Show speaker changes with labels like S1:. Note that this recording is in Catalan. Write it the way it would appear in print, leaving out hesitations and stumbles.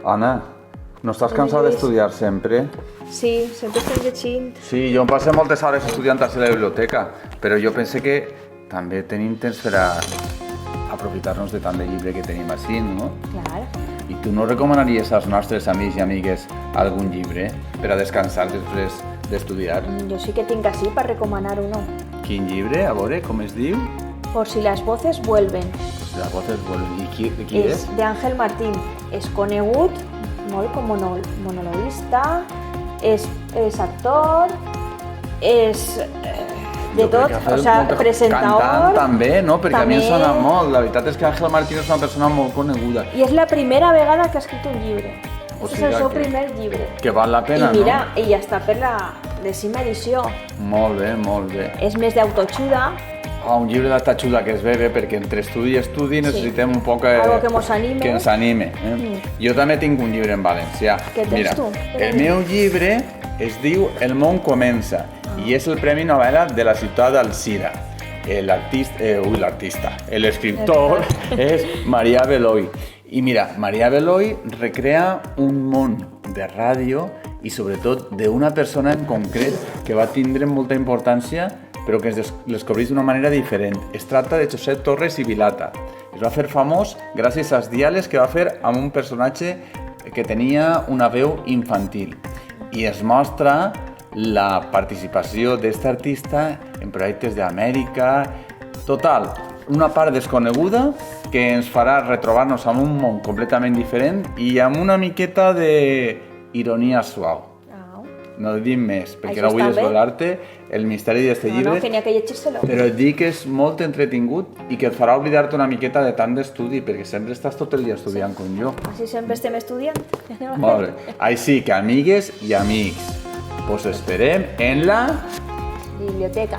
S1: Anna, no estàs cansada d'estudiar sempre?
S2: Sí, sempre estem llegint.
S1: Sí, jo em passo moltes hores estudiant a la biblioteca, però jo pense que també tenim temps per a aprofitar-nos de tant de llibre que tenim així, no?
S2: Clar.
S1: I tu no recomanaries als nostres amics i amigues algun llibre per a descansar després d'estudiar?
S2: Jo sí que tinc així per recomanar uno.
S1: Quin llibre? A veure, com es diu?
S2: Por si las voces vuelven.
S1: Pues las voces vuelven. I qui és?
S2: De Ángel Martín. És conegut molt com monologuista, és actor, és de tot, o sigui, presentador.
S1: Cantant també, no? Perquè
S2: també...
S1: a mi em sona molt. La veritat és que Ángel Martín és una persona molt coneguda.
S2: I és la primera vegada que ha escrit un llibre.
S1: O
S2: És
S1: sigui
S2: el seu
S1: que-
S2: primer llibre.
S1: Que val la pena,
S2: I mira,
S1: no?
S2: i ja està per la 10ª edició.
S1: Molt bé, molt bé.
S2: És més d'autoajuda,
S1: Un llibre d'autoajuda que és bé, perquè entre estudi i estudi necessitem un poc...
S2: Algo que mos anime.
S1: Que ens anime. Jo també tinc un llibre en valencià.
S2: Què tens
S1: Mira,
S2: tu?
S1: el meu llibre es diu El món comença i és el Premi Novel·la de la ciutat d'Alzira. L'escriptor és Maria Beloy. I mira, Maria Beloy recrea un món de ràdio i sobretot d'una persona en concret que va tindre molta importància però que es descobreix d'una manera diferent. Es tracta de José Torres i Vilata. Es va fer famós gràcies als diàlegs que va fer amb un personatge que tenia una veu infantil. I es mostra la participació d'aquest artista en projectes d'Amèrica. Total, una part desconeguda que ens farà retrobar-nos en un món completament diferent i amb una miqueta d'ironia suau. No et dic més, perquè
S2: Això
S1: no vull
S2: està bé.
S1: desvelar-te el misteri d'aquest llibre,
S2: que n'hi ha que llegir-se-lo.
S1: però et dic que és molt entretingut i que et farà oblidar-te una miqueta de tant d'estudi, perquè sempre estàs tot el dia estudiant com jo.
S2: Així sempre estem estudiant.
S1: Molt bé. Així que, amigues i amics, us esperem en la...
S2: Biblioteca.